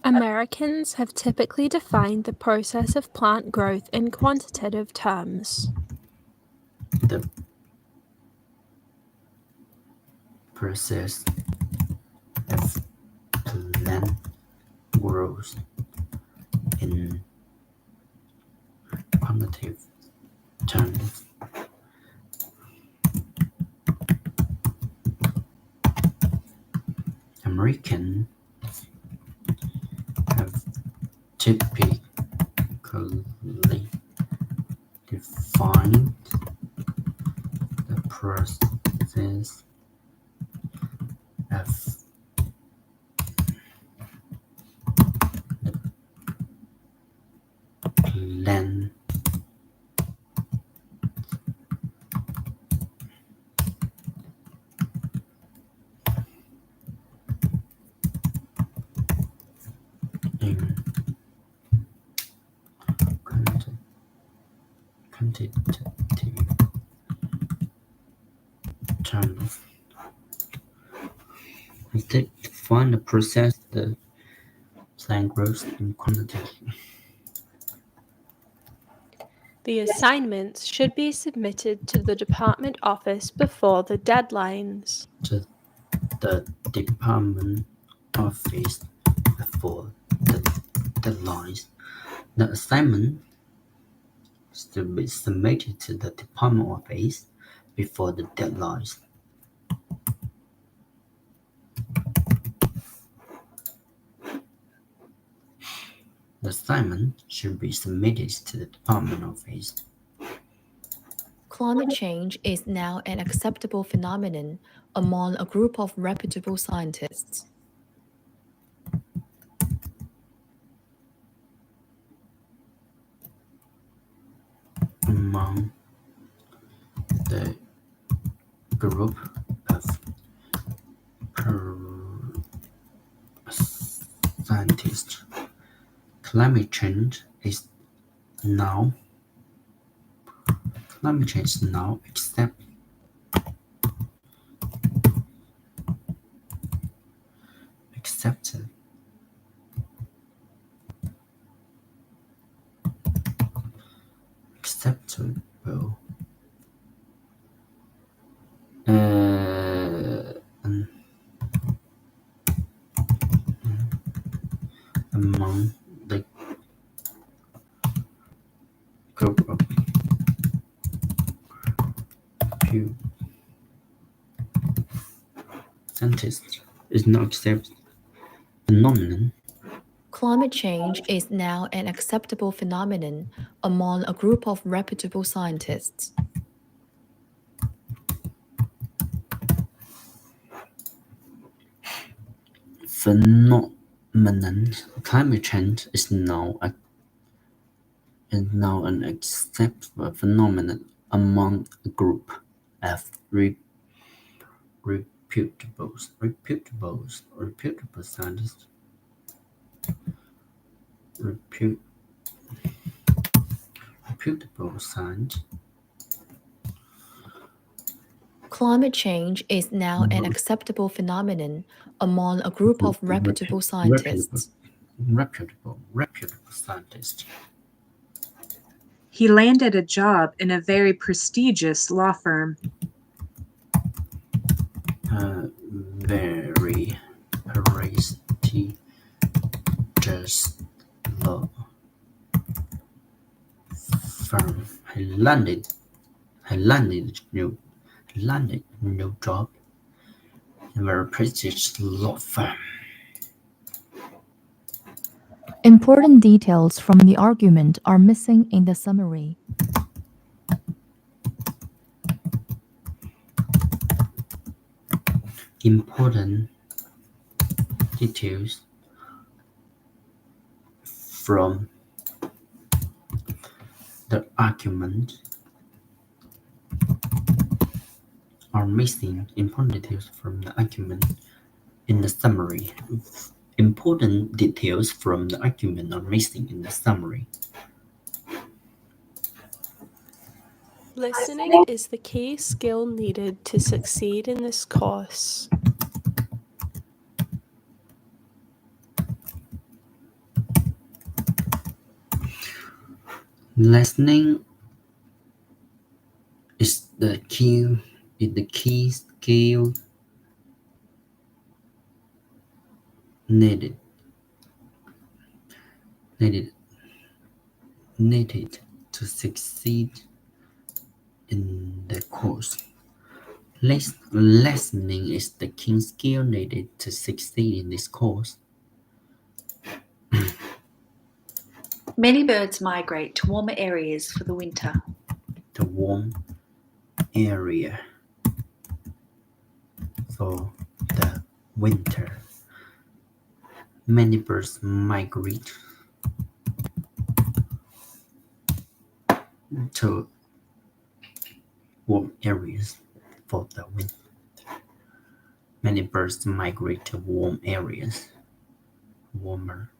Americans have typically defined the process of plant growth in quantitative terms. The process of plant growth in quantitative terms. Americans have typically defined the process of plant in quantitative terms. They define the process the plant grows in quantitative. The assignments should be submitted to the department office before the deadlines. To the department office before the deadlines. The assignment should be submitted to the department office before the deadlines. The assignment should be submitted to the department office. Climate change is now an acceptable phenomenon among a group of reputable scientists. Among the group of scientists, climate change is now accepted acceptable among the group of scientists is not accept phenomenon. Climate change is now an acceptable phenomenon among a group of reputable scientists. Phenomenon. Climate change is now an acceptable phenomenon among a group of reputable scientists. Reputable science. Climate change is now an acceptable phenomenon among a group of reputable scientists. Reputable scientist. He landed a job in a very prestigious law firm. Very prestigious law firm. He landed new job in a very prestigious law firm. Important details from the argument are missing in the summary. Important details from the argument are missing. Important details from the argument in the summary. Important details from the argument are missing in the summary. Listening is the key skill needed to succeed in this course. Listening is the key skill needed to succeed in the course. Listening is the key skill needed to succeed in this course. Many birds migrate to warmer areas for the winter. The warm area for the winter. Many birds migrate to warm areas for the winter. Many birds migrate to warm areas. Warmer.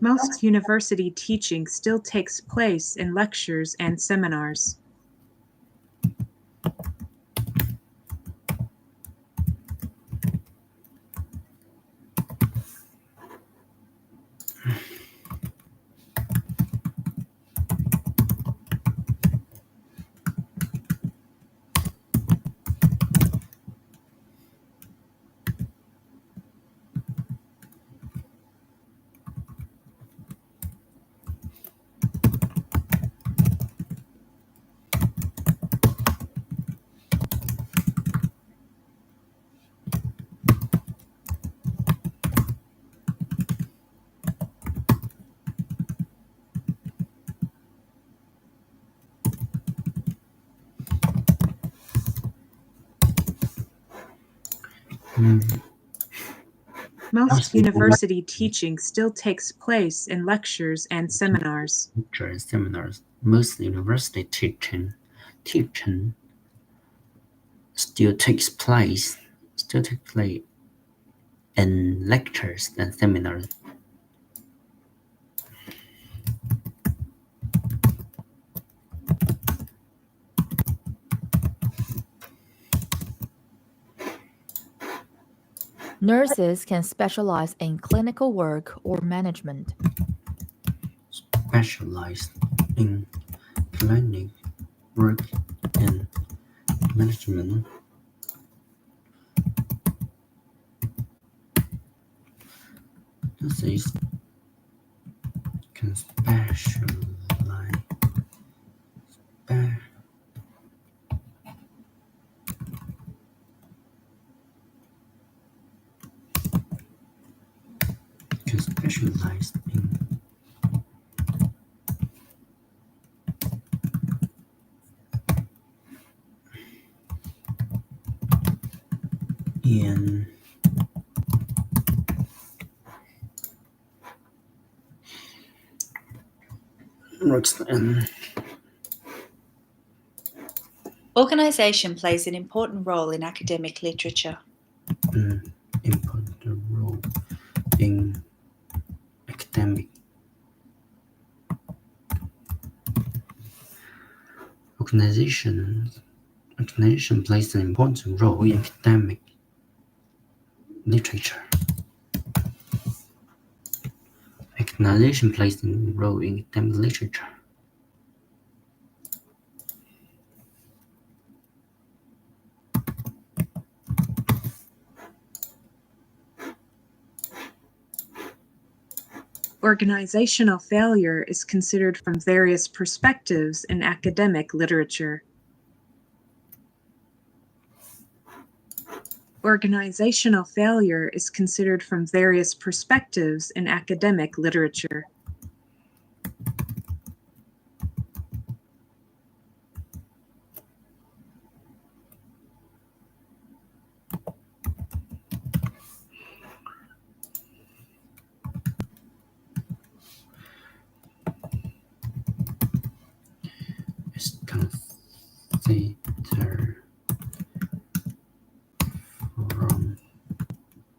Most university teaching still takes place in lectures and seminars. Most university teaching still takes place in lectures and seminars. Most university teaching still takes place in lectures and seminars. Nurses can specialize in clinical work or management. Specialized in clinic work and management. Nurses can specialize can specialize in Organisation plays an important role in academic literature. important role in academic organization plays an important role in academic literature. Organization plays a role in academic literature. Organizational failure is considered from various perspectives in academic literature. Organizational failure is considered from various perspectives in academic literature. Is considered from various perspectives.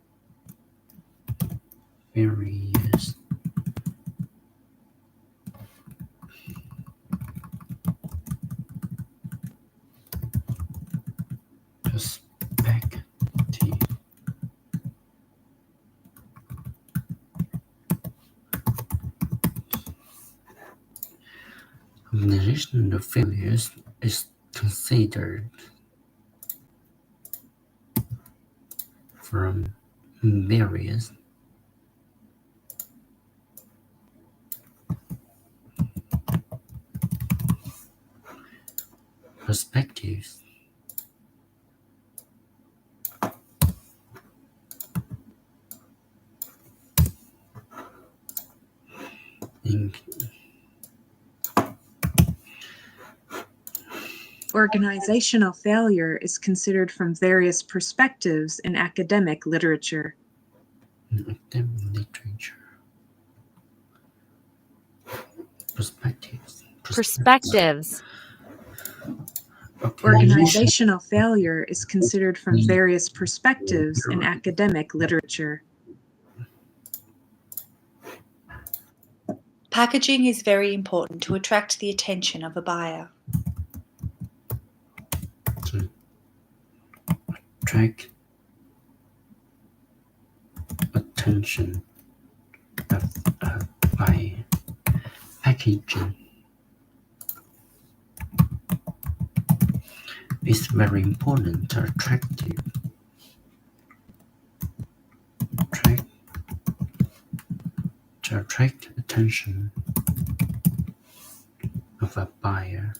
Organizational failures is considered from various perspectives. Organizational failure is considered from various perspectives in academic literature. Academic literature. Perspectives. Perspectives. Organizational failure is considered from various perspectives in academic literature. Packaging is very important to attract the attention of a buyer. To attract attention of a buyer. Packaging is very important to attract attention of a buyer.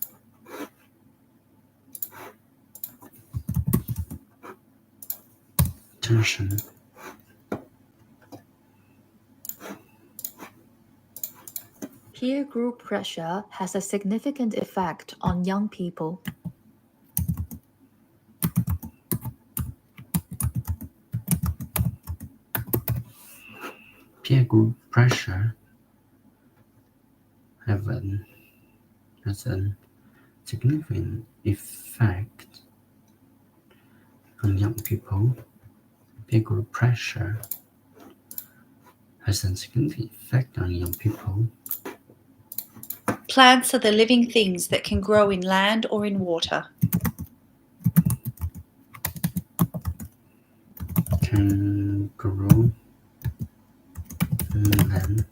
Attention. Peer group pressure has a significant effect on young people. Peer group pressure has a significant effect on young people. Peer group pressure has a significant effect on young people. Plants are the living things that can grow in land or in water. Can grow in land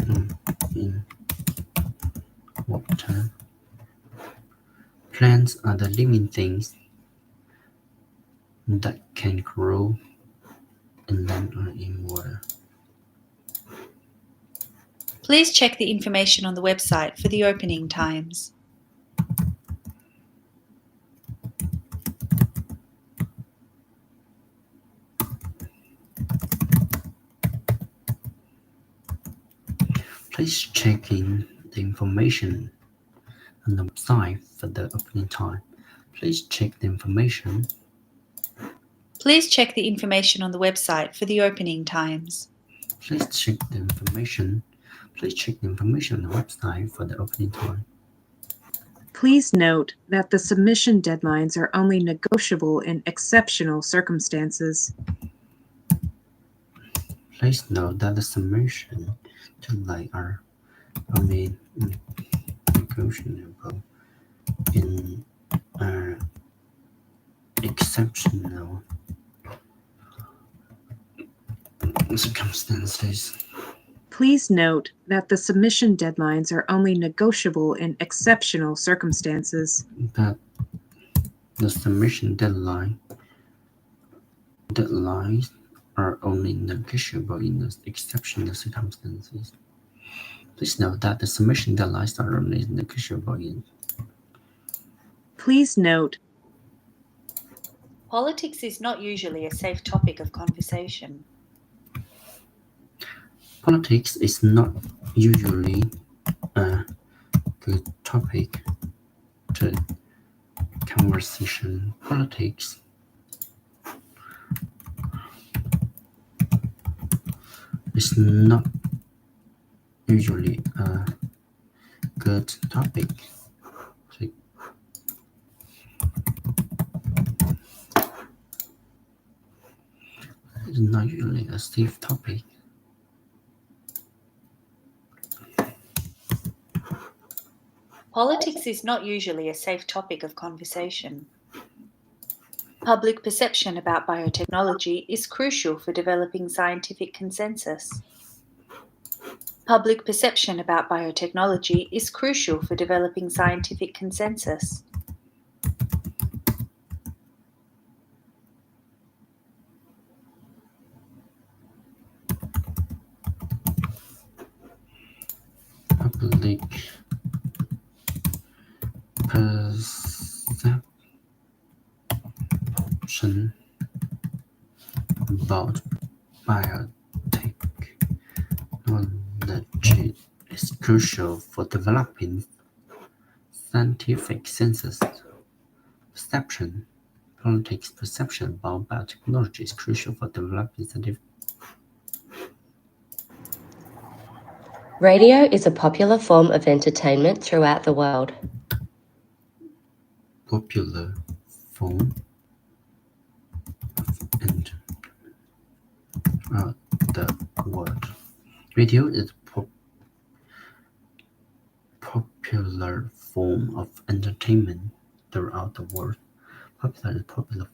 or in water. Plants are the living things that can grow in land or in water. Please check the information on the website for the opening times. Please check in the information on the website for the opening time. Please check the information. Please check the information on the website for the opening times. Please check the information. Please check the information on the website for the opening time. Please note that the submission deadlines are only negotiable in exceptional circumstances. Please note that the submission deadlines are only negotiable in exceptional circumstances. Please note that the submission deadlines are only negotiable in exceptional circumstances. That the submission deadlines are only negotiable in exceptional circumstances. Please note that the submission deadlines are only negotiable in. Please note. Politics is not usually a safe topic of conversation. Politics is not usually a good topic to conversation. Politics is not usually a good topic. It's not usually a safe topic. Politics is not usually a safe topic of conversation. Public perception about biotechnology is crucial for developing scientific consensus. Public perception about biotechnology is crucial for developing scientific consensus. Public perception about biotechnology is crucial for developing scientific consensus. Perception. Politics perception about biotechnology is crucial for developing scientific. Radio is a popular form of entertainment throughout the world. Popular form of entertainment throughout the world. Radio is a popular form of entertainment throughout the world. Popular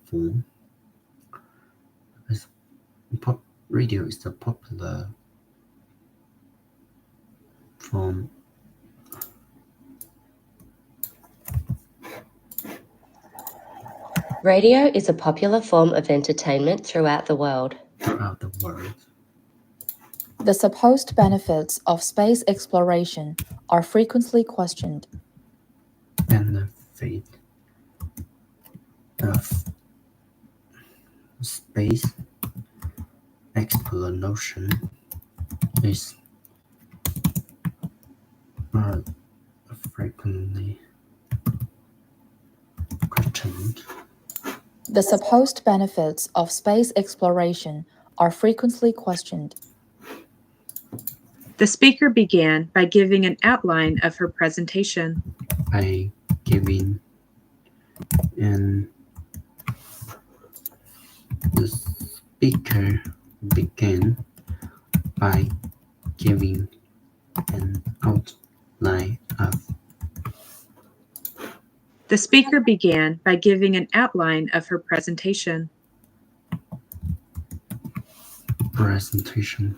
form. Radio is a popular form. Radio is a popular form of entertainment throughout the world. Throughout the world. The supposed benefits of space exploration are frequently questioned. Benefit of space exploration is frequently questioned. The supposed benefits of space exploration are frequently questioned. The speaker began by giving an outline of her presentation. By giving the speaker began by giving an outline of. The speaker began by giving an outline of her presentation. Presentation.